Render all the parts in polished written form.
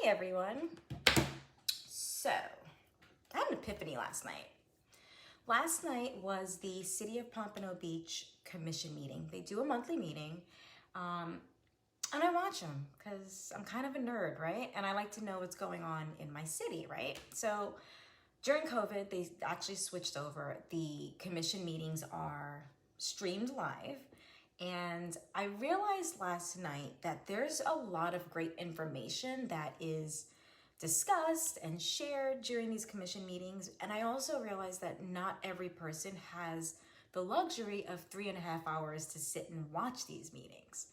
Hey everyone. So, I had an epiphany last night. Last night was the City of Pompano Beach Commission meeting. They do a monthly meeting, and I watch them because I'm kind of a nerd, right? And I like to know what's going on in my city, right? So, during COVID, they actually switched over. The commission meetings are streamed live. And I realized last night that there's a lot of great information that is discussed and shared during these commission meetings. And I also realized that not every person has the luxury of 3.5 hours to sit and watch these meetings.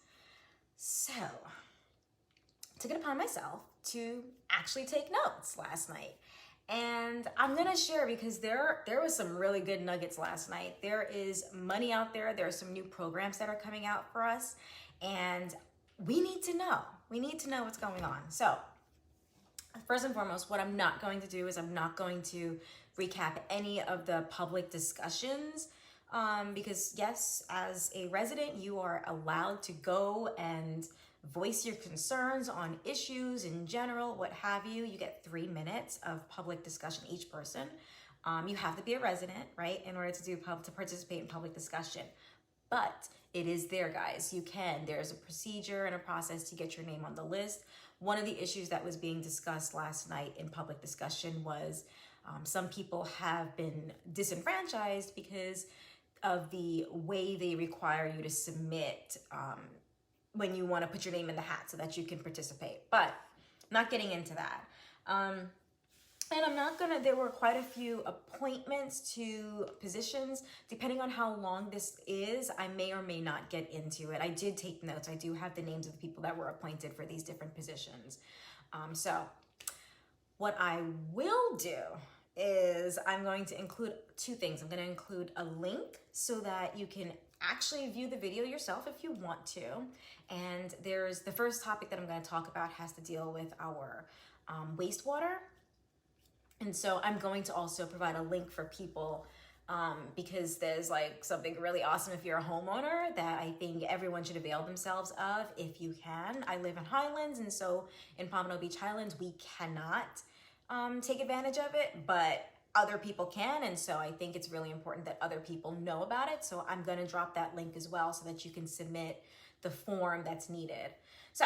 So I took it upon myself to actually take notes last night. And I'm gonna share because there was some really good nuggets last night. There is money out there. There are some new programs that are coming out for us. And we need to know. We need to know what's going on. So first and foremost, what I'm not going to do is I'm not going to recap any of the public discussions because yes, as a resident, you are allowed to go and voice your concerns on issues in general, what have you. You get 3 minutes of public discussion each person. You have to be a resident, right, in order to participate in public discussion. But it is there, guys. You can. There's a procedure and a process to get your name on the list. One of the issues that was being discussed last night in public discussion was some people have been disenfranchised because of the way they require you to submit when you want to put your name in the hat so that you can participate. But I'm not getting into that. And I'm not gonna, there were quite a few appointments to positions. Depending on how long this is, I may or may not get into it. I did take notes. I do have the names of the people that were appointed for these different positions. So what I will do is I'm going to include 2 things. I'm gonna include a link so that you can actually view the video yourself if you want to. And there's the first topic that I'm going to talk about has to deal with our wastewater. And so I'm going to also provide a link for people because there's like something really awesome if you're a homeowner that I think everyone should avail themselves of if you can. I live in Highlands, and so in Pompano Beach Highlands, we cannot take advantage of it, but other people can, and so I think it's really important that other people know about it. So I'm going to drop that link as well so that you can submit the form that's needed. So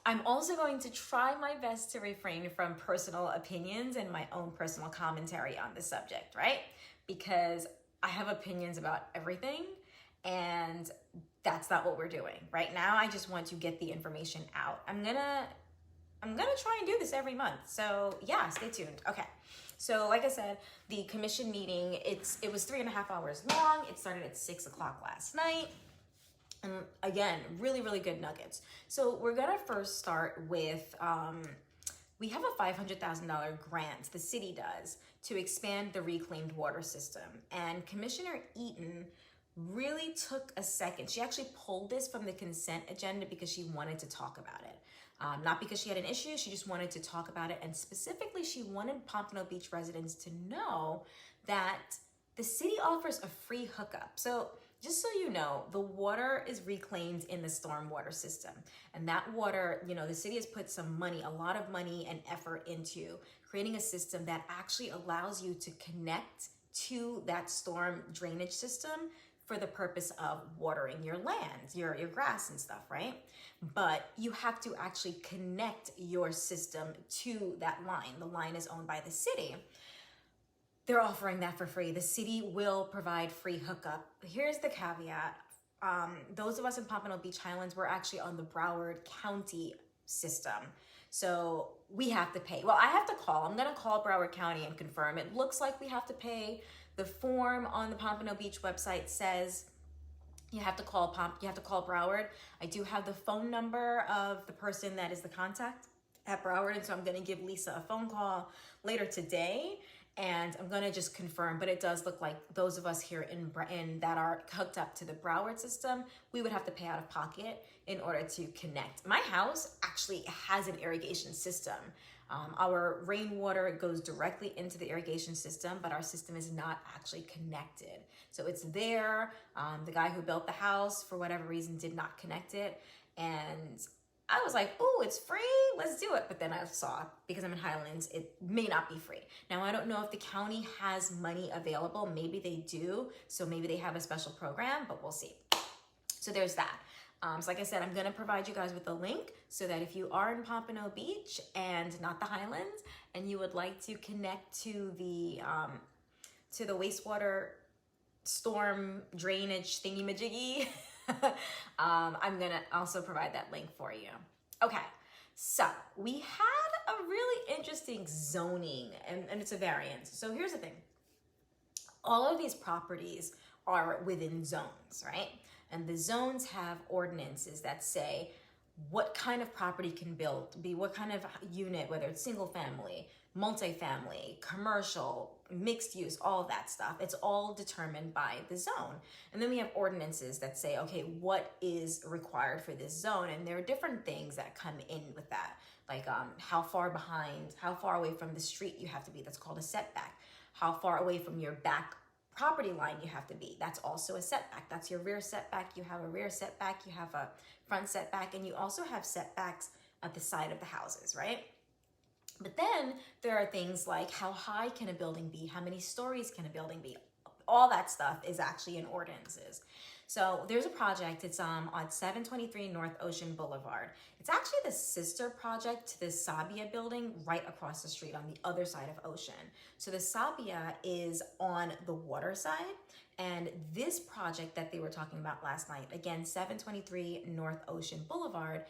I'm also going to try my best to refrain from personal opinions and my own personal commentary on the subject, right? Because I have opinions about everything, and that's not what we're doing right now. I just want to get the information out. I'm gonna try and do this every month. So yeah, stay tuned. Okay. So like I said, the commission meeting, it was 3.5 hours long. It started at 6 o'clock last night. And again, really, really good nuggets. So we're gonna first start with, we have a $500,000 grant, the city does, to expand the reclaimed water system. And Commissioner Eaton really took a second. She actually pulled this from the consent agenda because she wanted to talk about it. Not because she had an issue, she just wanted to talk about it. And specifically, she wanted Pompano Beach residents to know that the city offers a free hookup. So just so you know, the water is reclaimed in the stormwater system. And that water, you know, the city has put some money, a lot of money and effort into creating a system that actually allows you to connect to that storm drainage system for the purpose of watering your land, your grass and stuff, right? But you have to actually connect your system to that line. The line is owned by the city. They're offering that for free. The city will provide free hookup. Here's the caveat. Those of us in Pompano Beach Highlands, we're actually on the Broward County system. So we have to pay. Well, I have to call. I'm gonna call Broward County and confirm. It looks like we have to pay. The form on the Pompano Beach website says you have to call Broward. I do have the phone number of the person that is the contact at Broward, and so I'm gonna give Lisa a phone call later today, and I'm gonna just confirm. But it does look like those of us here in that are hooked up to the Broward system, we would have to pay out of pocket in order to connect. My house actually has an irrigation system. Our rainwater goes directly into the irrigation system, but our system is not actually connected. So it's there. The guy who built the house, for whatever reason, did not connect it. And I was like, oh, it's free, let's do it. But then I saw, because I'm in Highlands, it may not be free. Now, I don't know if the county has money available. Maybe they do. So maybe they have a special program, but we'll see. So there's that. So like I said, I'm gonna provide you guys with a link so that if you are in Pompano Beach and not the Highlands, and you would like to connect to the wastewater storm drainage thingy-majiggy, I'm gonna also provide that link for you. Okay, so we had a really interesting zoning, and it's a variance. So here's the thing. All of these properties are within zones, right? And the zones have ordinances that say what kind of property can be what kind of unit, whether it's single family, multifamily, commercial, mixed use, all of that stuff. It's all determined by the zone. And then we have ordinances that say, okay, what is required for this zone? And there are different things that come in with that, like how far away from the street you have to be. That's called a setback. How far away from your back property line you have to be. That's also a setback. That's your rear setback. You have a rear setback, you have a front setback, and you also have setbacks at the side of the houses, right? But then there are things like how high can a building be? How many stories can a building be? All that stuff is actually in ordinances. So there's a project, it's on 723 North Ocean Boulevard. It's actually the sister project to the Sabbia building right across the street on the other side of Ocean. So the Sabbia is on the water side, and this project that they were talking about last night, again, 723 North Ocean Boulevard,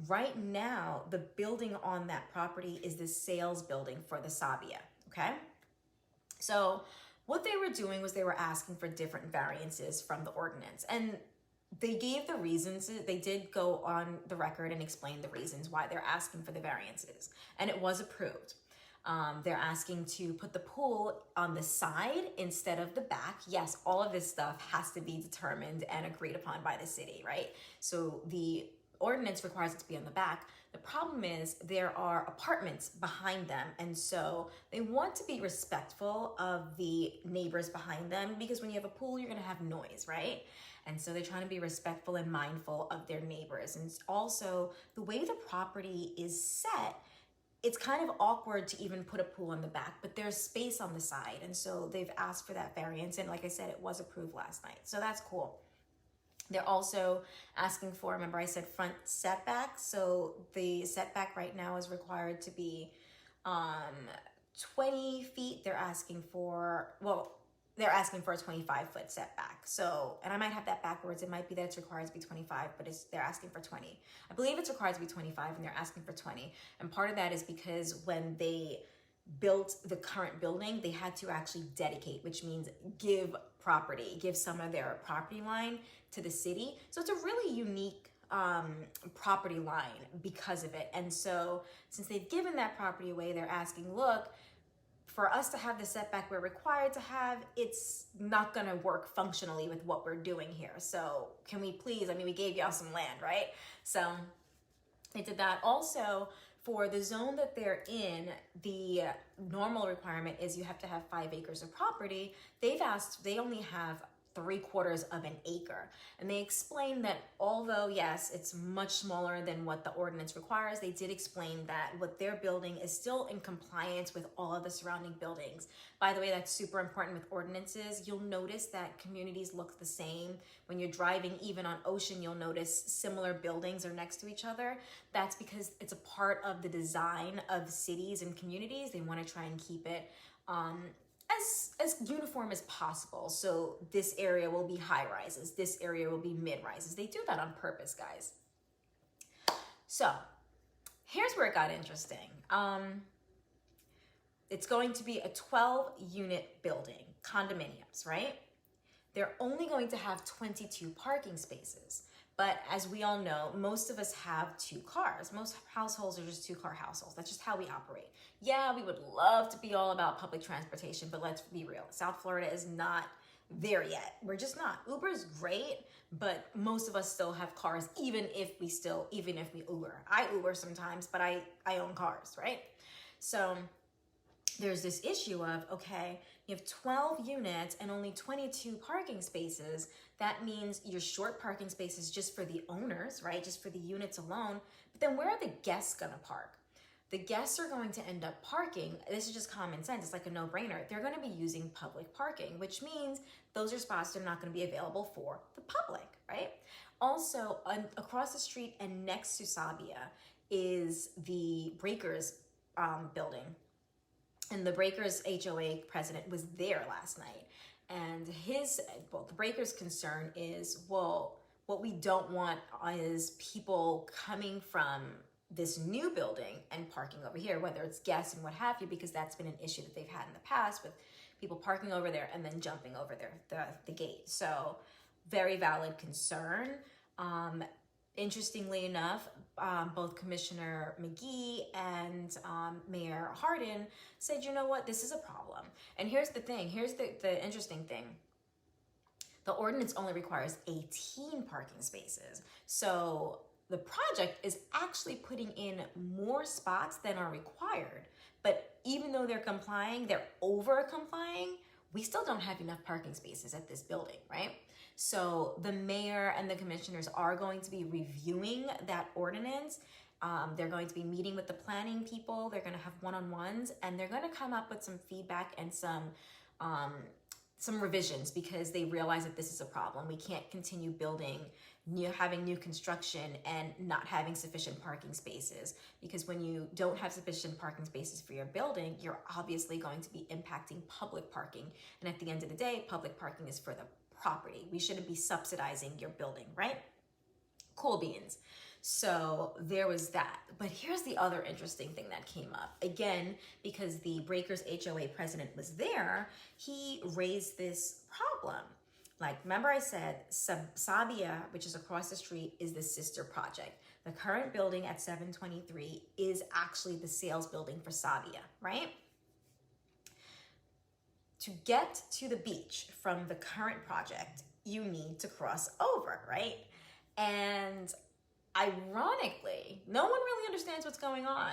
right now, the building on that property is the sales building for the Sabbia, okay? So what they were doing was they were asking for different variances from the ordinance, and they gave the reasons. They did go on the record and explain the reasons why they're asking for the variances, and it was approved. They're asking to put the pool on the side instead of the back. Yes, all of this stuff has to be determined and agreed upon by the city, right? So the ordinance requires it to be on the back. The problem is there are apartments behind them, and so they want to be respectful of the neighbors behind them, because when you have a pool, you're gonna have noise, right? And so they're trying to be respectful and mindful of their neighbors. And also, the way the property is set, it's kind of awkward to even put a pool on the back, but there's space on the side, and so they've asked for that variance, and like I said, it was approved last night, so that's cool. They're also asking for, remember I said front setback, so the setback right now is required to be 20 feet. They're asking for, they're asking for a 25-foot setback. So, and I might have that backwards. It might be that it's required to be 25, but they're asking for 20. I believe it's required to be 25, and they're asking for 20. And part of that is because when they built the current building, they had to actually dedicate, which means give some of their property line to the city. So it's a really unique property line because of it. And so since they've given that property away, they're asking, look, for us to have the setback we're required to have, it's not gonna work functionally with what we're doing here. So can we please, I mean, we gave y'all some land, right? So they did that. Also, for the zone that they're in, the normal requirement is you have to have 5 acres of property. They only have 3/4 of an acre. And they explained that although, yes, it's much smaller than what the ordinance requires, they did explain that what they're building is still in compliance with all of the surrounding buildings. By the way, that's super important with ordinances. You'll notice that communities look the same. When you're driving, even on Ocean, you'll notice similar buildings are next to each other. That's because it's a part of the design of cities and communities. They want to try and keep it as uniform as possible. So this area will be high rises, this area will be mid rises. They do that on purpose, guys. So here's where it got interesting. It's going to be a 12-unit building, condominiums, right? They're only going to have 22 parking spaces. But as we all know, most of us have 2 cars. Most households are just 2-car households. That's just how we operate. Yeah, we would love to be all about public transportation, but let's be real. South Florida is not there yet. We're just not. Uber is great, but most of us still have cars, even if we Uber. I Uber sometimes, but I own cars, right? So there's this issue of, okay, you have 12 units and only 22 parking spaces. That means you're short parking spaces just for the owners, right? Just for the units alone. But then where are the guests gonna park? The guests are going to end up parking. This is just common sense. It's like a no-brainer. They're going to be using public parking, which means those are spots that are not going to be available for the public, right? Also, across the street and next to Sabbia is the Breakers building. And the Breakers HOA president was there last night. And the Breakers' concern is, well, what we don't want is people coming from this new building and parking over here, whether it's guests and what have you, because that's been an issue that they've had in the past with people parking over there and then jumping over the gate. So very valid concern. Interestingly enough, both Commissioner McGee and Mayor Hardin said, you know what, this is a problem. And here's the thing, here's the interesting thing. The ordinance only requires 18 parking spaces. So the project is actually putting in more spots than are required. But even though they're complying, they're over complying, we still don't have enough parking spaces at this building, right? So the mayor and the commissioners are going to be reviewing that ordinance. They're going to be meeting with the planning people. They're going to have one-on-ones, and they're going to come up with some feedback and some revisions, because they realize that this is a problem. We can't continue building, having new construction and not having sufficient parking spaces, because when you don't have sufficient parking spaces for your building, you're obviously going to be impacting public parking. And at the end of the day, public parking is for the property. We shouldn't be subsidizing your building, right? Cool beans. So there was that. But here's the other interesting thing that came up. Again, because the Breakers HOA president was there, he raised this problem. Like, remember I said, Sabbia, which is across the street, is the sister project. The current building at 723 is actually the sales building for Sabbia, right? To get to the beach from the current project, you need to cross over, right? And ironically, no one really understands what's going on.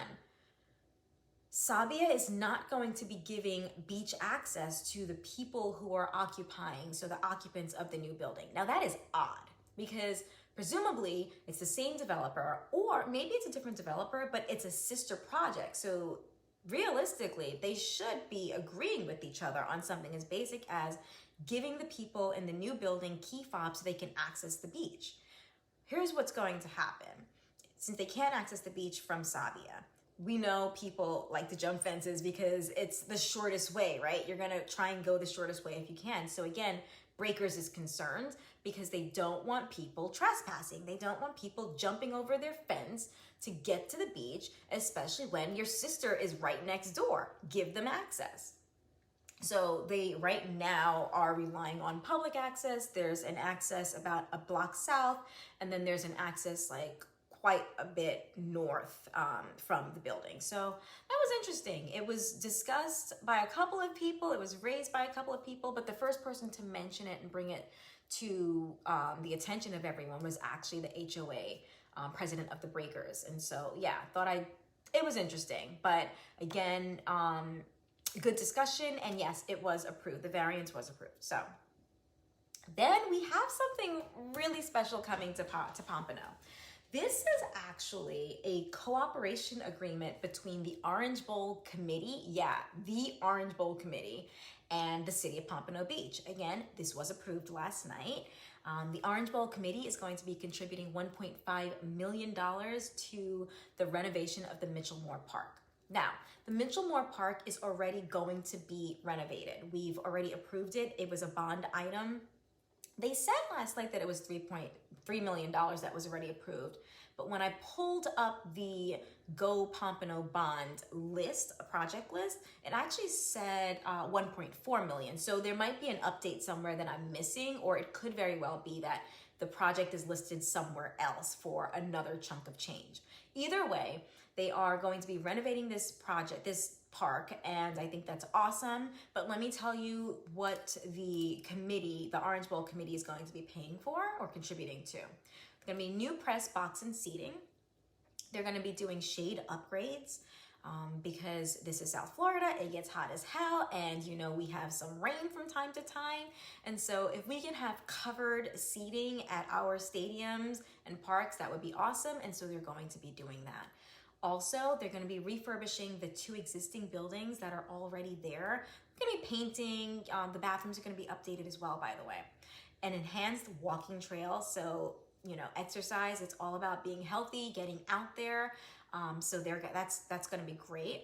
Sabbia is not going to be giving beach access to the people who are occupying, so the occupants of the new building. Now that is odd, because presumably it's the same developer, or maybe it's a different developer, but it's a sister project. So realistically, they should be agreeing with each other on something as basic as giving the people in the new building key fobs so they can access the beach. Here's what's going to happen. Since they can't access the beach from Sabbia, we know people like to jump fences because it's the shortest way, right? You're gonna try and go the shortest way if you can. So again, Breakers is concerned because they don't want people trespassing. They don't want people jumping over their fence to get to the beach, especially when your sister is right next door. Give them access. So they right now are relying on public access. There's an access about a block south, and then there's an access like quite a bit north from the building. So that was interesting. It was discussed by a couple of people. It was raised by a couple of people, but the first person to mention it and bring it to the attention of everyone was actually the HOA president of the Breakers. And so, yeah, it was interesting. But again, good discussion, and yes, it was approved. The variance was approved. So then we have something really special coming to Pompano. This is actually a cooperation agreement between the Orange Bowl Committee, the Orange Bowl Committee, and the City of Pompano Beach. Again, this was approved last night. The Orange Bowl Committee is going to be contributing $1.5 million to the renovation of the Mitchell-Moore Park. Now, the Mitchell-Moore Park is already going to be renovated. We've already approved it. It was a bond item. They said last night that it was $3.3 million that was already approved. But when I pulled up the Go Pompano bond list, a project list, it actually said 1.4 million. So there might be an update somewhere that I'm missing, or it could very well be that the project is listed somewhere else for another chunk of change. Either way, they are going to be renovating this park, and I think that's awesome. But let me tell you what the Orange Bowl Committee is going to be paying for or contributing to. It's going to be new press box and seating. They're going to be doing shade upgrades. because this is South Florida, it gets hot as hell, and you know, we have some rain from time to time. And so if we can have covered seating at our stadiums and parks, that would be awesome. And so they're going to be doing that. Also, they're going to be refurbishing the 2 existing buildings that are already there. They're going to be painting, the bathrooms are going to be updated as well, by the way. An enhanced walking trail, so you know, exercise, it's all about being healthy, getting out there. So that's going to be great.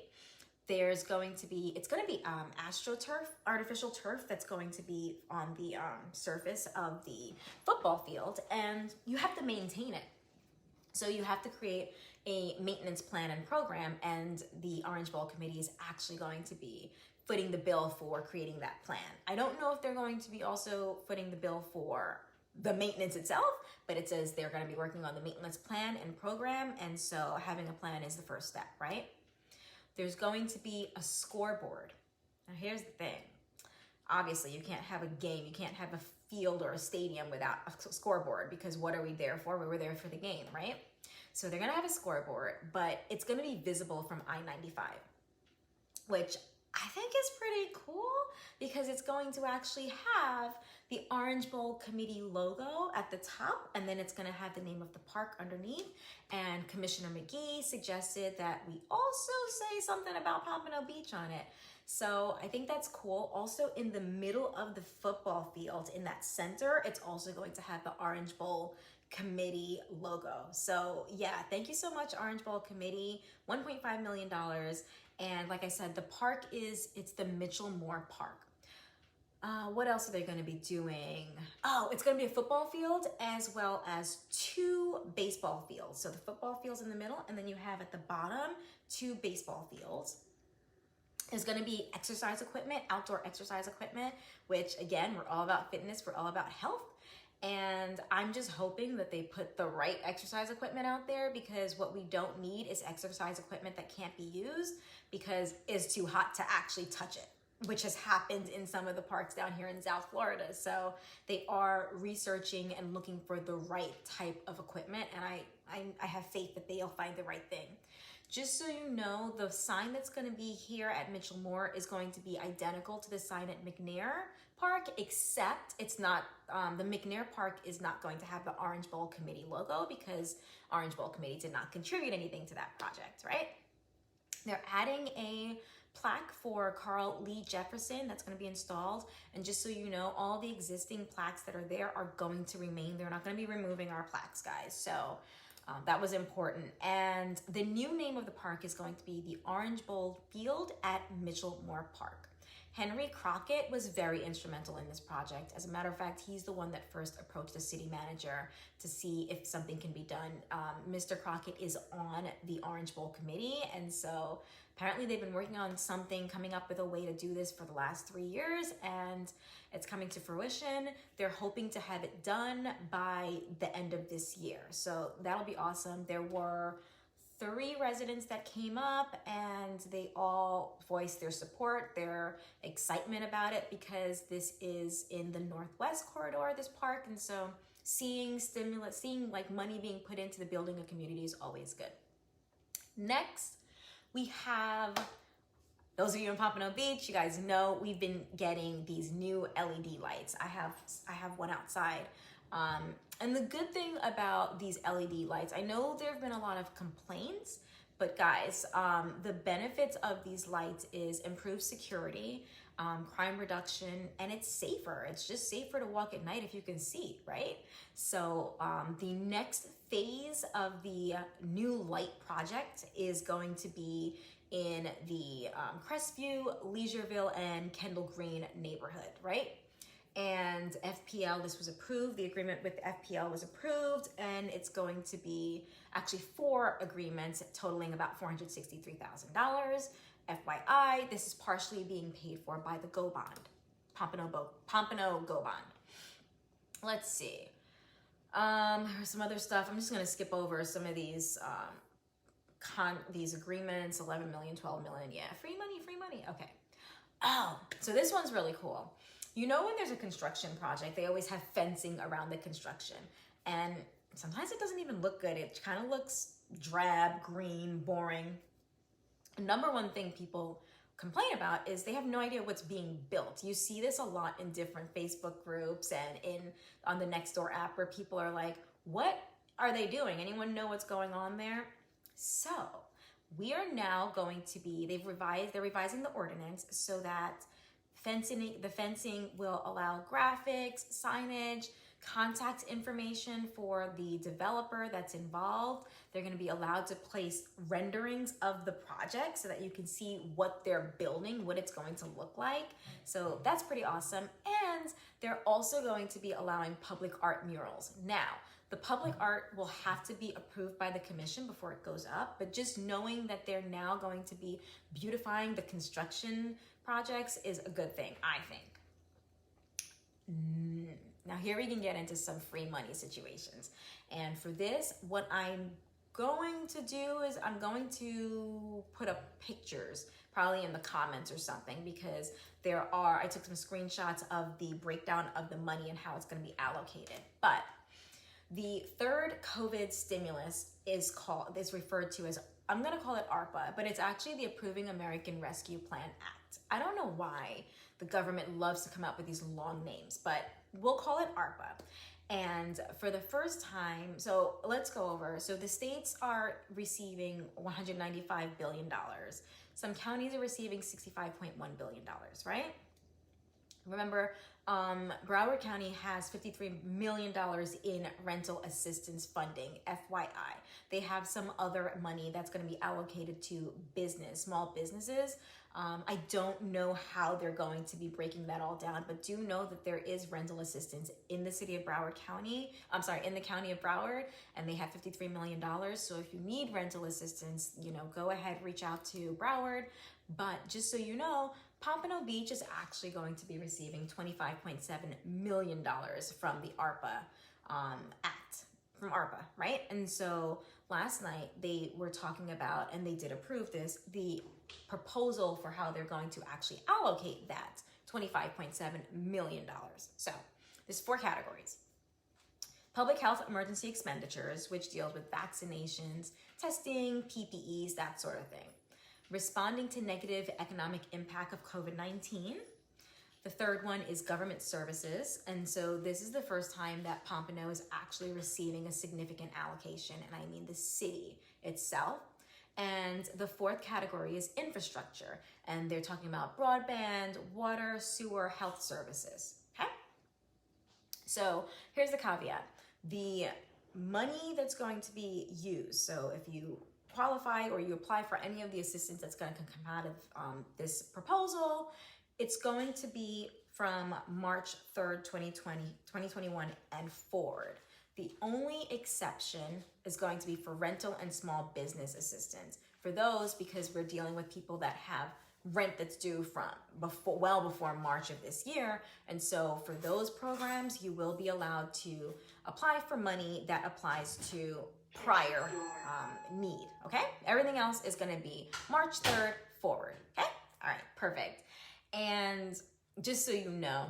There's going to be, it's going to be AstroTurf, artificial turf that's going to be on the surface of the football field, and you have to maintain it. So you have to create a maintenance plan and program, and the Orange Bowl Committee is actually going to be footing the bill for creating that plan. I don't know if they're going to be also footing the bill for the maintenance itself, but it says they're going to be working on the maintenance plan and program, and so having a plan is the first step, right? There's going to be a scoreboard. Now here's the thing. Obviously, you can't have a game, you can't have a field or a stadium without a scoreboard, because what are we there for? We were there for the game, right? So they're going to have a scoreboard, but it's going to be visible from I-95, which I think is pretty cool, because it's going to actually have the Orange Bowl Committee logo at the top, and then it's going to have the name of the park underneath. And Commissioner McGee suggested that we also say something about Pompano Beach on it. So I think that's cool. Also, in the middle of the football field, in that center, it's also going to have the Orange Bowl Committee logo. So yeah, thank you so much, Orange Bowl Committee, $1.5 million. And like I said, the park it's the Mitchell Moore Park. What else are they going to be doing? Oh, it's going to be a football field as well as 2 baseball fields. So the football field's in the middle, and then you have at the bottom 2 baseball fields. There's going to be exercise equipment, outdoor exercise equipment, which again, we're all about fitness, we're all about health. And I'm just hoping that they put the right exercise equipment out there, because what we don't need is exercise equipment that can't be used because it's too hot to actually touch it, which has happened in some of the parks down here in South Florida. So they are researching and looking for the right type of equipment, and I have faith that they'll find the right thing. Just so you know, the sign that's going to be here at Mitchell Moore is going to be identical to the sign at McNair Park, except it's not, the McNair Park is not going to have the Orange Bowl Committee logo, because Orange Bowl Committee did not contribute anything to that project, right? They're adding a plaque for Carl Lee Jefferson that's going to be installed. And just so you know, all the existing plaques that are there are going to remain. They're not going to be removing our plaques, guys. So that was important. And the new name of the park is going to be the Orange Bowl Field at Mitchell Moore Park. Henri Crockett was very instrumental in this project. As a matter of fact, he's the one that first approached the city manager to see if something can be done. Mr. Crockett is on the Orange Bowl Committee, and so apparently they've been working on something, coming up with a way to do this for the last 3 years, and it's coming to fruition. They're hoping to have it done by the end of this year. So that'll be awesome. There were 3 residents that came up, and they all voiced their support, their excitement about it, because this is in the Northwest corridor, this park. And so seeing like money being put into the building of community is always good. Next, we have, those of you in Pompano Beach, you guys know we've been getting these new LED lights. I have one outside. And the good thing about these LED lights, I know there have been a lot of complaints, but guys, the benefits of these lights is improved security, crime reduction, and it's safer. It's just safer to walk at night if you can see, right? So the next phase of the new light project is going to be in the Crestview, Leisureville, and Kendall Green neighborhood, right? And FPL, this was approved. The agreement with FPL was approved, and it's going to be actually 4 agreements totaling about $463,000. FYI, this is partially being paid for by the GO bond, Pompano GO bond. Let's see. There's some other stuff. I'm just going to skip over some of these agreements. 11 million, 12 million. Yeah, free money. Okay. Oh, so this one's really cool. You know, when there's a construction project, they always have fencing around the construction, and sometimes it doesn't even look good. It kind of looks drab, green, boring. Number one thing people complain about is they have no idea what's being built. You see this a lot in different Facebook groups and on the Nextdoor app where people are like, what are they doing? Anyone know what's going on there? So we are now going to be, they're revising the ordinance so that the fencing will allow graphics, signage, contact information for the developer that's involved. They're going to be allowed to place renderings of the project so that you can see what they're building, what it's going to look like. So that's pretty awesome. And they're also going to be allowing public art murals. Now, the public art will have to be approved by the commission before it goes up, but just knowing that they're now going to be beautifying the construction projects is a good thing, I think. Now here we can get into some free money situations. And for this, what I'm going to do is I'm going to put up pictures, probably in the comments or something, because I took some screenshots of the breakdown of the money and how it's going to be allocated. But the third COVID stimulus is referred to as, I'm going to call it AARPA, but it's actually the Approving American Rescue Plan Act. I don't know why the government loves to come up with these long names, but we'll call it AARPA. And for the first time, so let's go over. So the states are receiving $195 billion. Some counties are receiving $65.1 billion, right? Remember, Broward County has $53 million in rental assistance funding, FYI. They have some other money that's going to be allocated to small businesses. I don't know how they're going to be breaking that all down, but do know that there is rental assistance in the city of Broward County. In the county of Broward, and they have $53 million. So if you need rental assistance, go ahead, reach out to Broward. But just so you know, Pompano Beach is actually going to be receiving $25.7 million from the AARPA Act, from AARPA, right? And so last night they were talking about, and they did approve this, the proposal for how they're going to actually allocate that $25.7 million. So there's 4 categories. Public health emergency expenditures, which deals with vaccinations, testing, PPEs, that sort of thing. Responding to negative economic impact of COVID-19. The third one is government services. And so this is the first time that Pompano is actually receiving a significant allocation, and I mean the city itself. And the fourth category is infrastructure. And they're talking about broadband, water, sewer, health services, okay? So here's the caveat. The money that's going to be used, so if you qualify or you apply for any of the assistance that's going to come out of this proposal, it's going to be from March 3rd, 2021 and forward. The only exception is going to be for rental and small business assistance. For those, because we're dealing with people that have rent that's due from well before March of this year. And so for those programs, you will be allowed to apply for money that applies to prior need, okay? Everything else is gonna be March 3rd forward, okay? All right, perfect. And just so you know,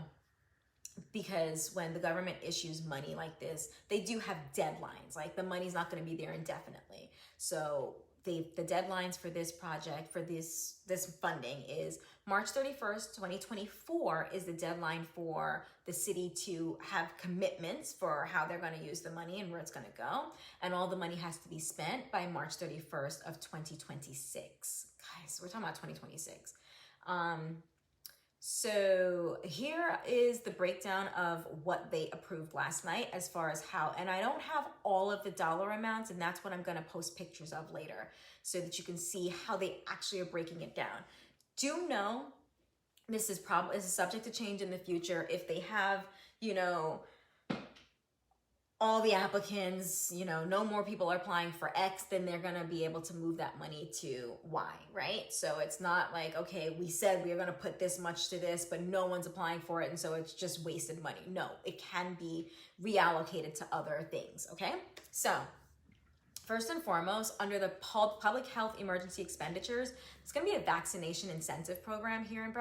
because when the government issues money like this, they do have deadlines. Like the money's not gonna be there indefinitely. So the deadlines for this project, for this funding is March 31st, 2024 is the deadline for the city to have commitments for how they're gonna use the money and where it's gonna go. And all the money has to be spent by March 31st of 2026. Guys, we're talking about 2026. So here is the breakdown of what they approved last night as far as how, and I don't have all of the dollar amounts, and that's what I'm gonna post pictures of later so that you can see how they actually are breaking it down. Do know this is subject to change in the future. If they have, all the applicants, no more people are applying for X, then they're gonna be able to move that money to Y, right? So it's not like, okay, we said we are gonna put this much to this, but no one's applying for it, and so it's just wasted money. No, it can be reallocated to other things, okay? So first and foremost, under the public health emergency expenditures, it's gonna be a vaccination incentive program here in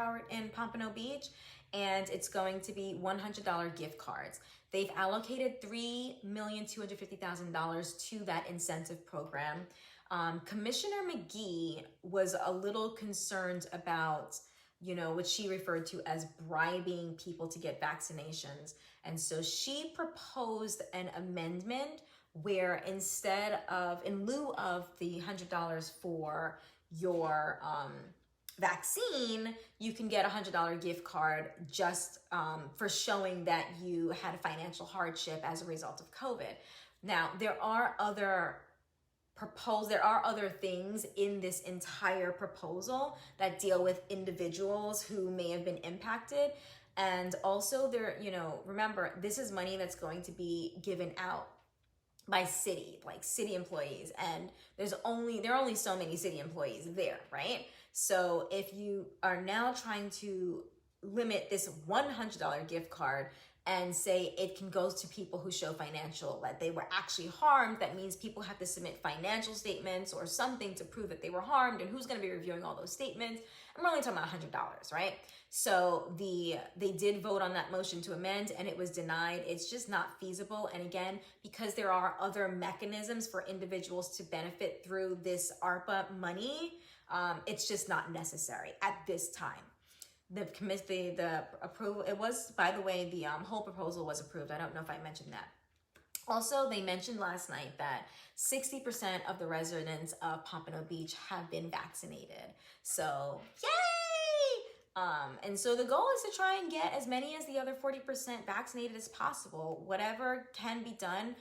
Pompano Beach, and it's going to be $100 gift cards. They've allocated $3,250,000 to that incentive program. Commissioner McGee was a little concerned about, you know, what she referred to as bribing people to get vaccinations. And so she proposed an amendment where instead of, in lieu of the $100 for your vaccine, you can get a $100 gift card just for showing that you had a financial hardship as a result of COVID. Now, there are other things in this entire proposal that deal with individuals who may have been impacted. And also there, you know, remember, this is money that's going to be given out by city, like city employees. And there are only so many city employees there, right? So if you are now trying to limit this $100 gift card and say it can go to people who show financial, that they were actually harmed, that means people have to submit financial statements or something to prove that they were harmed, and who's gonna be reviewing all those statements? And we're only talking about $100, right? So they did vote on that motion to amend and it was denied. It's just not feasible. And again, because there are other mechanisms for individuals to benefit through this AARPA money, it's just not necessary at this time. The approval, it was, by the way, the whole proposal was approved. I don't know if I mentioned that. Also, they mentioned last night that 60% of the residents of Pompano Beach have been vaccinated. So, yay! And so the goal is to try and get as many as the other 40% vaccinated as possible, whatever can be done.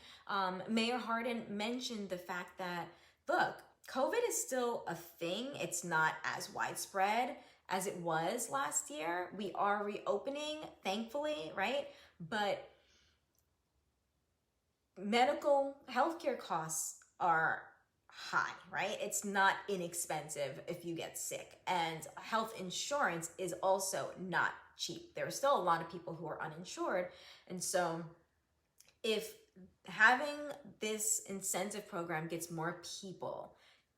Mayor Hardin mentioned the fact that, look, COVID is still a thing. It's not as widespread as it was last year. We are reopening, thankfully, right? But medical healthcare costs are high, right? It's not inexpensive if you get sick. And health insurance is also not cheap. There are still a lot of people who are uninsured. And so if having this incentive program gets more people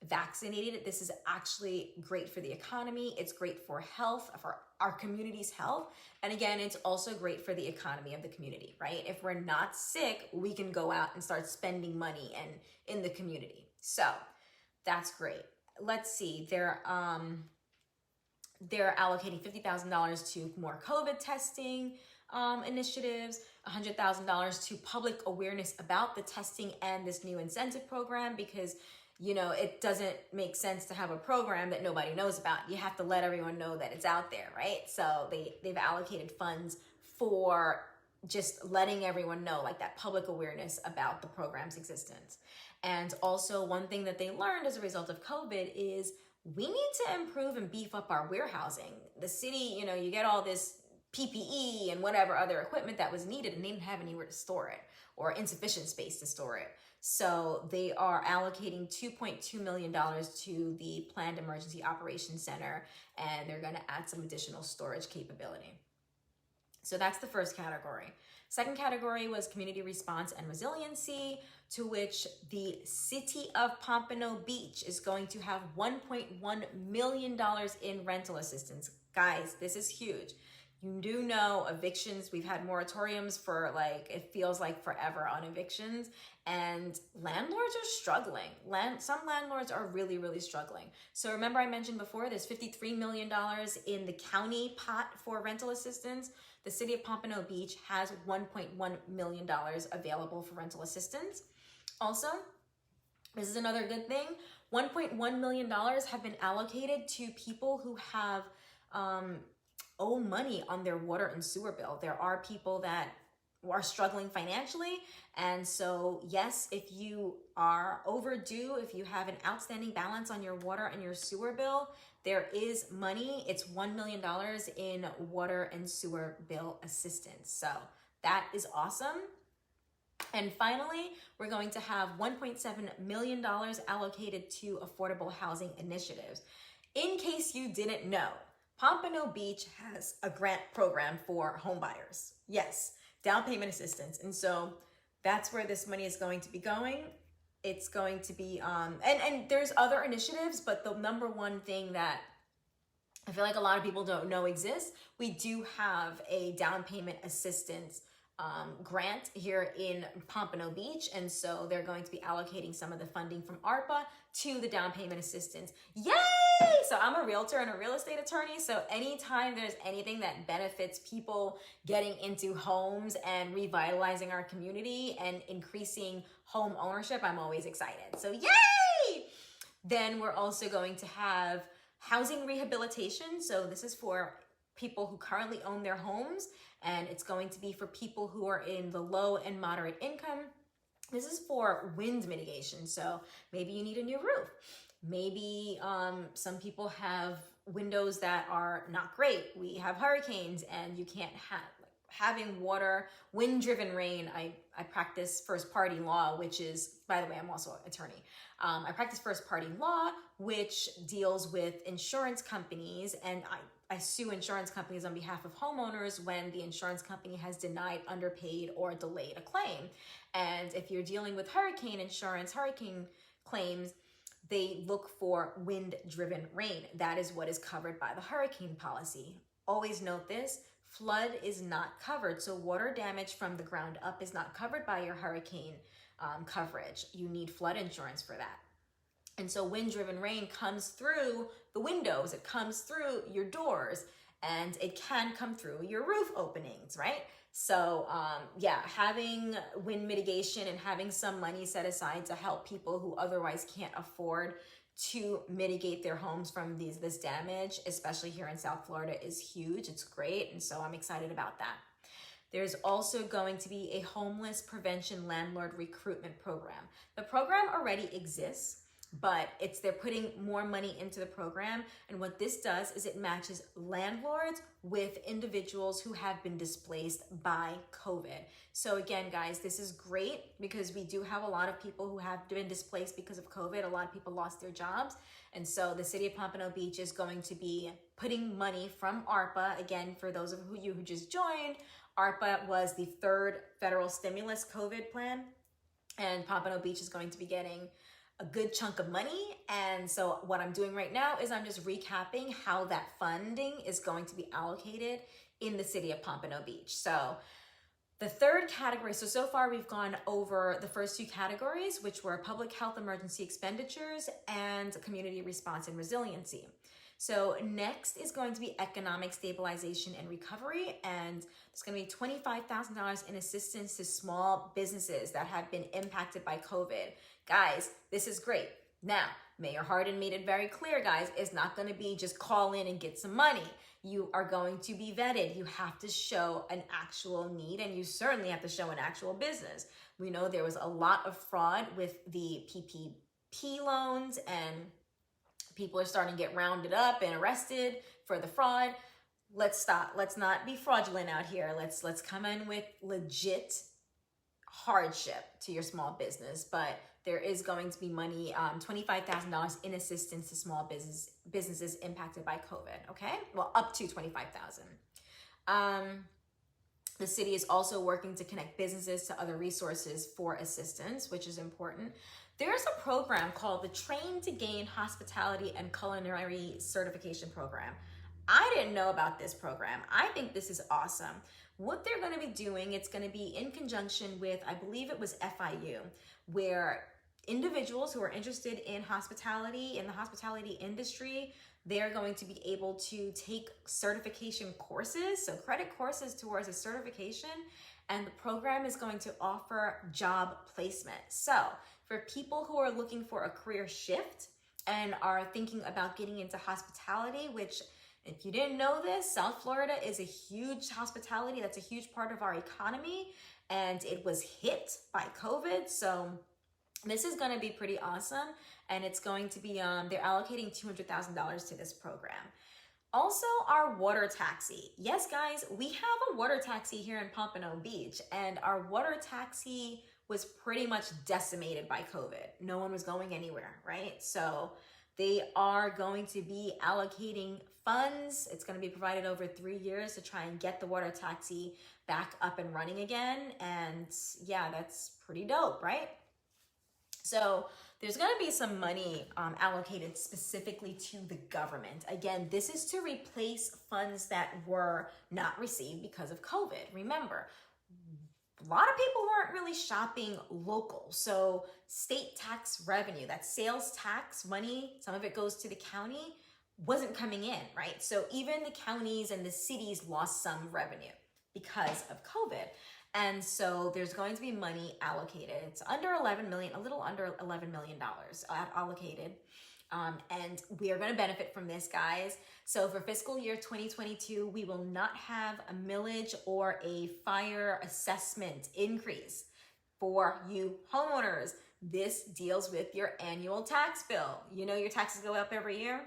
vaccinated, this is actually great for the economy. It's great for health, for our community's health. And again, it's also great for the economy of the community, right? If we're not sick, we can go out and start spending money and in the community. So that's great. Let's see, they're allocating $50,000 to more COVID testing initiatives, $100,000 to public awareness about the testing and this new incentive program, because you know, it doesn't make sense to have a program that nobody knows about. You have to let everyone know that it's out there, right? So they've allocated funds for just letting everyone know, like that public awareness about the program's existence. And also one thing that they learned as a result of COVID is we need to improve and beef up our warehousing. The city, you know, you get all this PPE and whatever other equipment that was needed and they didn't have anywhere to store it or insufficient space to store it. So they are allocating $2.2 million to the Planned Emergency Operations Center, and they're going to add some additional storage capability. So that's the first category. Second category was community response and resiliency, to which the city of Pompano Beach is going to have $1.1 million in rental assistance. Guys, this is huge. You do know evictions, we've had moratoriums for like, it feels like forever on evictions, and landlords are struggling. Some landlords are really, really struggling. So remember I mentioned before, there's $53 million in the county pot for rental assistance. The city of Pompano Beach has $1.1 million available for rental assistance. Also, this is another good thing, $1.1 million have been allocated to people who have owe money on their water and sewer bill. There are people that are struggling financially. And so, yes, if you are overdue, if you have an outstanding balance on your water and your sewer bill, there is money. It's $1 million in water and sewer bill assistance. So that is awesome. And finally, we're going to have $1.7 million allocated to affordable housing initiatives. In case you didn't know, Pompano Beach has a grant program for home buyers. Yes, down payment assistance. And so that's where this money is going to be going. It's going to be, and there's other initiatives, but the number one thing that I feel like a lot of people don't know exists, we do have a down payment assistance grant here in Pompano Beach. And so they're going to be allocating some of the funding from AARPA to the down payment assistance. Yay! So I'm a realtor and a real estate attorney. So anytime there's anything that benefits people getting into homes and revitalizing our community and increasing home ownership, I'm always excited. So yay! Then we're also going to have housing rehabilitation. So this is for people who currently own their homes, and it's going to be for people who are in the low and moderate income. This is for wind mitigation. So maybe you need a new roof. Maybe some people have windows that are not great. We have hurricanes and you can't have, having water, wind-driven rain. I practice first-party law, which is, by the way, I'm also an attorney. I practice first-party law, which deals with insurance companies, and I sue insurance companies on behalf of homeowners when the insurance company has denied, underpaid, or delayed a claim. And if you're dealing with hurricane insurance, hurricane claims, they look for wind-driven rain. That is what is covered by the hurricane policy. Always note this, flood is not covered. So water damage from the ground up is not covered by your hurricane coverage. You need flood insurance for that. And so wind-driven rain comes through the windows, it comes through your doors, and it can come through your roof openings, right? So yeah, having wind mitigation and having some money set aside to help people who otherwise can't afford to mitigate their homes from this damage, especially here in South Florida, is huge. It's great, and so I'm excited about that. There's also going to be a homeless prevention landlord recruitment program. The program already exists, but they're putting more money into the program. And what this does is it matches landlords with individuals who have been displaced by COVID. So again, guys, this is great because we do have a lot of people who have been displaced because of COVID. A lot of people lost their jobs. And so the city of Pompano Beach is going to be putting money from AARPA. Again, for those of you who just joined, AARPA was the third federal stimulus COVID plan. And Pompano Beach is going to be getting a good chunk of money. And so what I'm doing right now is I'm just recapping how that funding is going to be allocated in the city of Pompano Beach. So the third category, so far we've gone over the first two categories, which were public health emergency expenditures and community response and resiliency. So next is going to be economic stabilization and recovery, and there's going to be $25,000 in assistance to small businesses that have been impacted by COVID. Guys, this is great. Now, Mayor Hardin made it very clear, guys, it's not going to be just call in and get some money. You are going to be vetted. You have to show an actual need, and you certainly have to show an actual business. We know there was a lot of fraud with the PPP loans, and people are starting to get rounded up and arrested for the fraud. Let's stop. Let's not be fraudulent out here. Let's come in with legit hardship to your small business. But there is going to be money, $25,000 in assistance to small businesses impacted by COVID. Okay, well, up to $25,000. The city is also working to connect businesses to other resources for assistance, which is important. There's a program called the Train to Gain Hospitality and Culinary Certification Program. I didn't know about this program. I think this is awesome. What they're going to be doing, it's going to be in conjunction with, I believe it was FIU, where individuals who are interested in hospitality, in the hospitality industry, they're going to be able to take certification courses, so credit courses towards a certification, and the program is going to offer job placement. So for people who are looking for a career shift and are thinking about getting into hospitality, which if you didn't know this, South Florida is a huge hospitality. That's a huge part of our economy, and it was hit by COVID. So this is going to be pretty awesome, and it's going to be, they're allocating $200,000 to this program. Also, our water taxi. Yes, guys, we have a water taxi here in Pompano Beach, and our water taxi was pretty much decimated by COVID. No one was going anywhere, right? So they are going to be allocating funds. It's going to be provided over 3 years to try and get the water taxi back up and running again. And yeah, that's pretty dope, right? So there's going to be some money allocated specifically to the government. Again, this is to replace funds that were not received because of COVID. Remember, a lot of people weren't really shopping local. So state tax revenue, that sales tax money, some of it goes to the county, wasn't coming in, right? So even the counties and the cities lost some revenue because of COVID. And so there's going to be money allocated. It's under 11 million, a little under $11 million allocated. And we are going to benefit from this, guys. So for fiscal year 2022, we will not have a millage or a fire assessment increase for you homeowners. This deals with your annual tax bill. You know your taxes go up every year.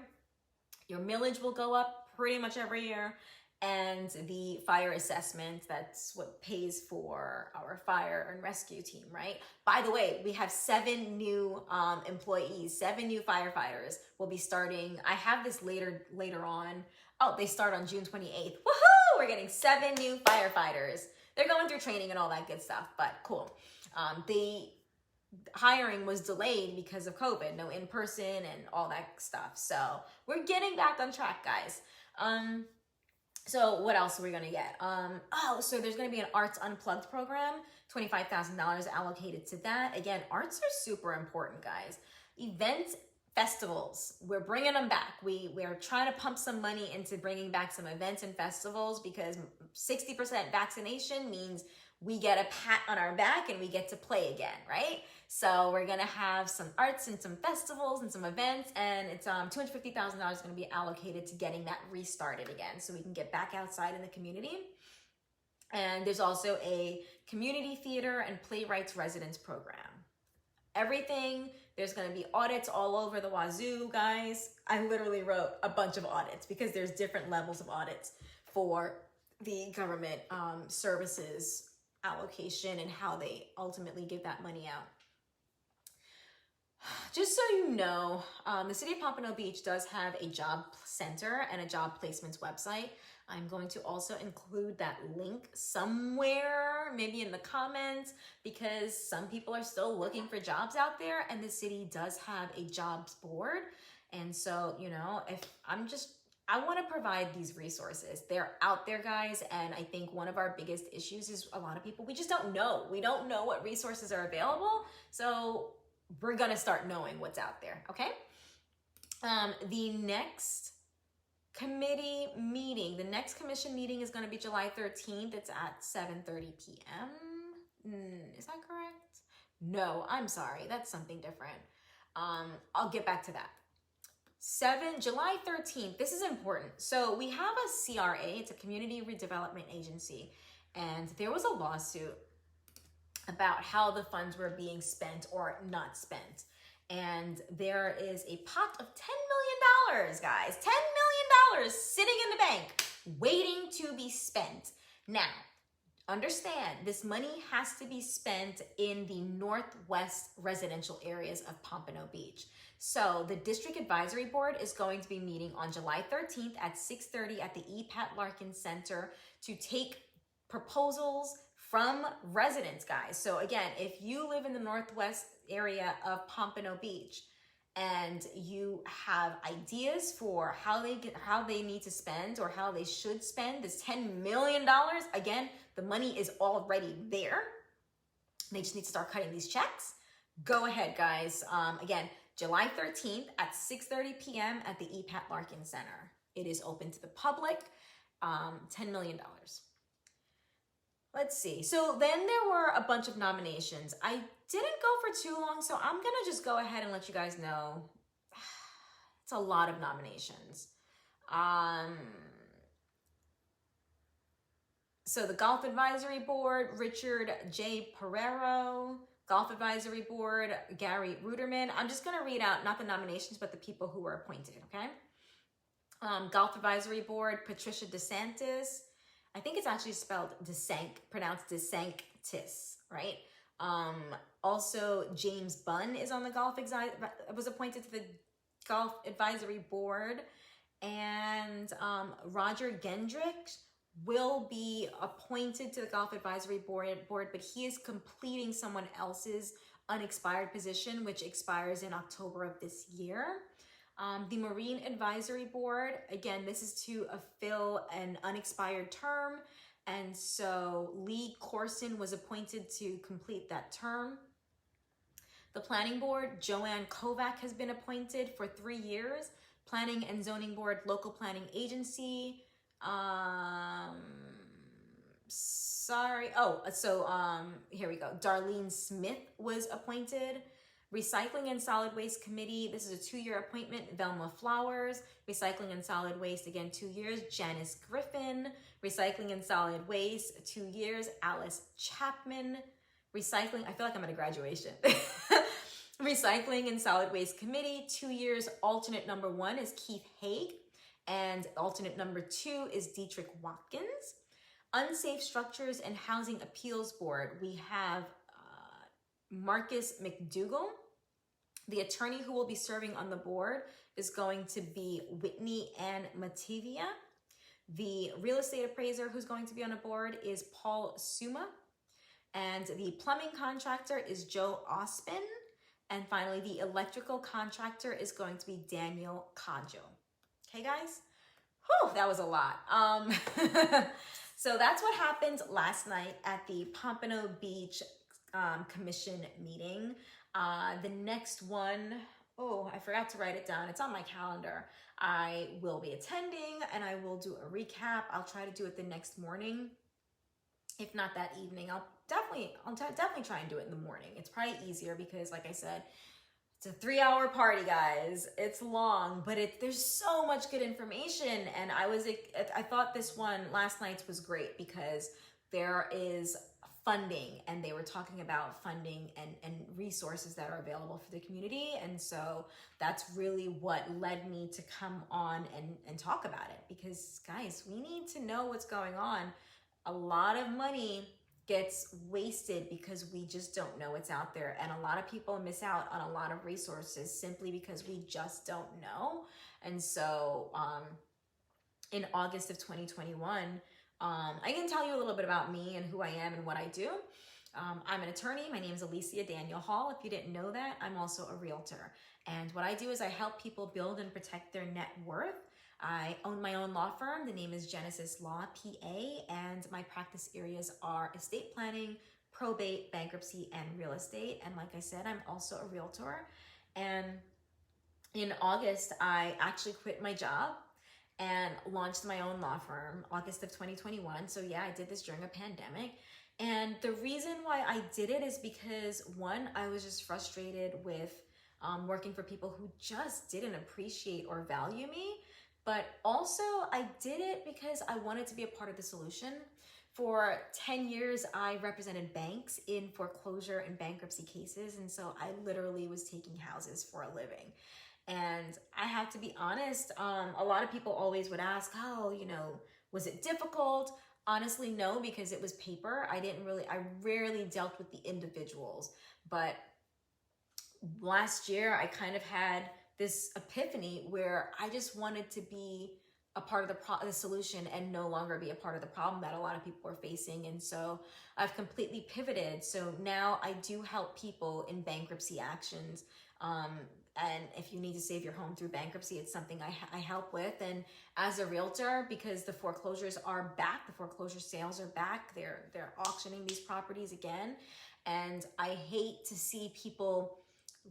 Your millage will go up pretty much every year. And the fire assessment, that's what pays for our fire and rescue team, right? By the way, we have 7 new employees, 7 new firefighters will be starting. I have this later on. Oh, they start on June 28th. Woohoo! We're getting 7 new firefighters. They're going through training and all that good stuff, but cool. The hiring was delayed because of COVID, no in-person and all that stuff. So we're getting back on track, guys. So what else are we gonna get? So there's gonna be an Arts Unplugged program, $25,000 allocated to that. Again, arts are super important, guys. Events, festivals, we're bringing them back. We're trying to pump some money into bringing back some events and festivals because 60% vaccination means we get a pat on our back and we get to play again, right? So we're gonna have some arts and some festivals and some events, and it's $250,000 gonna be allocated to getting that restarted again so we can get back outside in the community. And there's also a community theater and Playwrights residence program. Everything, there's gonna be audits all over the wazoo, guys. I literally wrote a bunch of audits because there's different levels of audits for the government services allocation and how they ultimately give that money out. Just so you know, the City of Pompano Beach does have a job center and a job placements website. I'm going to also include that link somewhere, maybe in the comments, because some people are still looking for jobs out there, and the city does have a jobs board. And so, you know, I want to provide these resources. They're out there, guys, and I think one of our biggest issues is a lot of people, we just don't know. We don't know what resources are available, so we're gonna start knowing what's out there, okay? The next committee meeting, the next commission meeting is gonna be July 13th. It's at 7:30 p.m. Is that correct? No, I'm sorry, that's something different. I'll get back to that. July 13th, this is important. So we have a CRA, it's a community redevelopment agency, and there was a lawsuit about how the funds were being spent or not spent. And there is a pot of $10 million, guys, $10 million sitting in the bank, waiting to be spent. Now, understand, this money has to be spent in the northwest residential areas of Pompano Beach. So the District Advisory Board is going to be meeting on July 13th at 6:30 at the E. Pat Larkin Center to take proposals from residents, guys. So again, if you live in the northwest area of Pompano Beach and you have ideas for how they need to spend or how they should spend this $10 million, again, the money is already there. They just need to start cutting these checks. Go ahead, guys. Again, July 13th at 6:30 p.m. at the E. Pat Larkin Center. It is open to the public, $10 million. Let's see. So then there were a bunch of nominations. I didn't go for too long, so I'm going to just go ahead and let you guys know. It's a lot of nominations. So the Golf Advisory Board, Richard J. Pereiro. Golf Advisory Board, Gary Ruderman. I'm just going to read out not the nominations, but the people who were appointed, okay? Golf Advisory Board, Patricia DeSantis. I think it's actually spelled pronounced DeSanctis, right? Also, James Bunn is on the was appointed to the Golf Advisory Board. And Roger Gendrich will be appointed to the Golf Advisory Board, but he is completing someone else's unexpired position, which expires in October of this year. The Marine Advisory Board, again, this is to fill an unexpired term, And so Lee Corson was appointed to complete that term. The Planning Board, Joanne Kovac has been appointed for 3 years. Planning and Zoning Board, Local Planning Agency. Here we go. Darlene Smith was appointed. Recycling and Solid Waste Committee, this is a 2-year appointment. Velma Flowers. Recycling and Solid Waste, again, 2 years. Janice Griffin. Recycling and Solid Waste, 2 years. Alice Chapman. Recycling, I feel like I'm at a graduation. Recycling and Solid Waste Committee, 2 years. Alternate number 1 is Keith Haig. And alternate number 2 is Dietrich Watkins. Unsafe Structures and Housing Appeals Board, we have Marcus McDougall. The attorney who will be serving on the board is going to be Whitney Ann Mativia. The real estate appraiser who's going to be on the board is Paul Suma. And the plumbing contractor is Joe Ospin. And finally, the electrical contractor is going to be Daniel Cadjo. Okay, guys? Whew, that was a lot. So that's what happened last night at the Pompano Beach Commission meeting. The next one, oh, I forgot to write it down. It's on my calendar. I will be attending and I will do a recap. I'll try to do it the next morning. If not that evening, I'll definitely try and do it in the morning. It's probably easier because, like I said, it's a 3-hour party, guys. It's long, but there's so much good information. And I thought this one last night's was great because there is funding, and they were talking about funding and resources that are available for the community. And so that's really what led me to come on and talk about it, because guys, we need to know what's going on. A lot of money gets wasted because we just don't know what's out there. And a lot of people miss out on a lot of resources simply because we just don't know. And so in August of 2021, I can tell you a little bit about me and who I am and what I do. I'm an attorney. My name is Alecia Daniel Hall. If you didn't know that, I'm also a realtor. And what I do is I help people build and protect their net worth. I own my own law firm. The name is Genesis Law, PA, and my practice areas are estate planning, probate, bankruptcy, and real estate. And like I said, I'm also a realtor. And in August, I actually quit my job and launched my own law firm, August of 2021. So yeah, I did this during a pandemic. And the reason why I did it is because, one, I was just frustrated with working for people who just didn't appreciate or value me. But also I did it because I wanted to be a part of the solution. For 10 years, I represented banks in foreclosure and bankruptcy cases. And so I literally was taking houses for a living. And I have to be honest, a lot of people always would ask, oh, was it difficult? Honestly, no, because it was paper. I rarely dealt with the individuals. But last year, I kind of had this epiphany where I just wanted to be a part of the solution and no longer be a part of the problem that a lot of people were facing. And so I've completely pivoted. So now I do help people in bankruptcy actions. And if you need to save your home through bankruptcy, it's something I help with. And as a realtor, because the foreclosures are back, the foreclosure sales are back, they're auctioning these properties again. And I hate to see people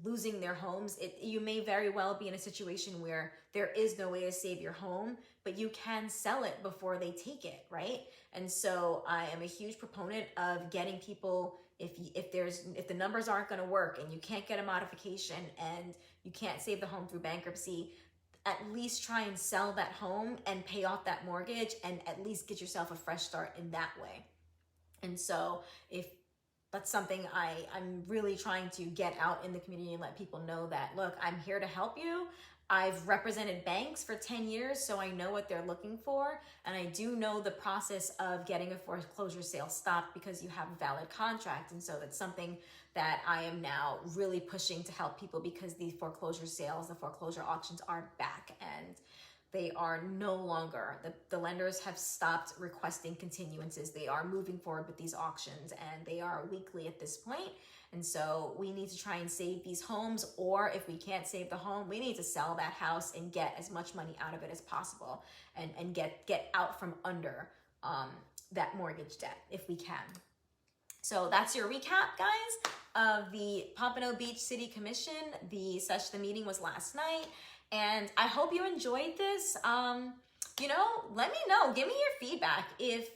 losing their homes. You may very well be in a situation where there is no way to save your home, but you can sell it before they take it, right? And so I am a huge proponent of getting people, if the numbers aren't going to work and you can't get a modification and you can't save the home through bankruptcy, at least try and sell that home and pay off that mortgage and at least get yourself a fresh start in that way. And so if that's something I'm really trying to get out in the community and let people know that, look, I'm here to help you. I've represented banks for 10 years, so I know what they're looking for. And I do know the process of getting a foreclosure sale stopped because you have a valid contract. And so that's something that I am now really pushing to help people, because the foreclosure sales, the foreclosure auctions are back and they are no longer, the lenders have stopped requesting continuances. They are moving forward with these auctions and they are weekly at this point. And so we need to try and save these homes, or if we can't save the home, we need to sell that house and get as much money out of it as possible and get out from under that mortgage debt if we can. So that's your recap, guys, of the Pompano Beach City Commission. The meeting was last night, and I hope you enjoyed this. You know, let me know. Give me your feedback. If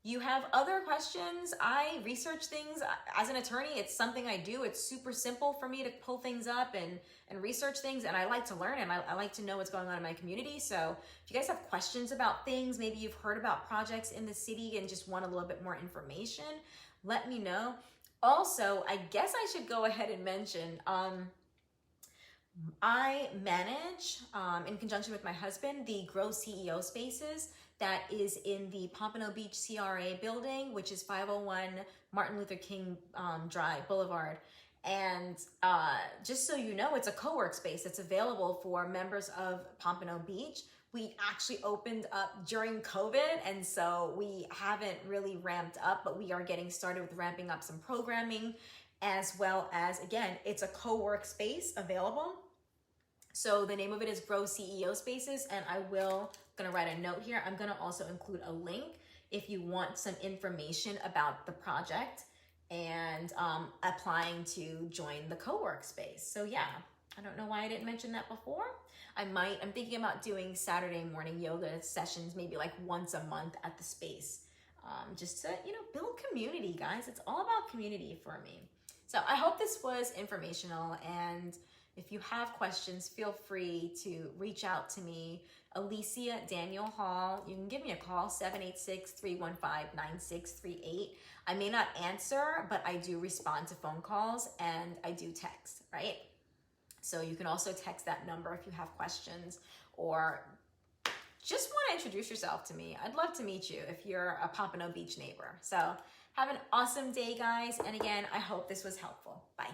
you have other questions, I research things. As an attorney, it's something I do. It's super simple for me to pull things up and research things, and I like to learn, and I like to know what's going on in my community. So if you guys have questions about things, maybe you've heard about projects in the city and just want a little bit more information, let me know. Also, I guess I should go ahead and mention, I manage, in conjunction with my husband, the Grow CEO Spaces that is in the Pompano Beach CRA building, which is 501 Martin Luther King Drive Boulevard. And just so you know, it's a co-work space that's available for members of Pompano Beach. We actually opened up during COVID, and so we haven't really ramped up, but we are getting started with ramping up some programming, as well as, again, it's a co-work space available. So the name of it is Grow CEO Spaces, and gonna write a note here. I'm gonna also include a link if you want some information about the project and applying to join the co-work space. So yeah, I don't know why I didn't mention that before. I'm thinking about doing Saturday morning yoga sessions, maybe like once a month at the space, just to, you know, build community, guys. It's all about community for me. So I hope this was informational, and if you have questions, feel free to reach out to me, Alecia Daniel Hall. You can give me a call, 786-315-9638. I may not answer, but I do respond to phone calls and I do text, right? So you can also text that number if you have questions or just want to introduce yourself to me. I'd love to meet you if you're a Pompano Beach neighbor. So have an awesome day, guys. And again, I hope this was helpful. Bye.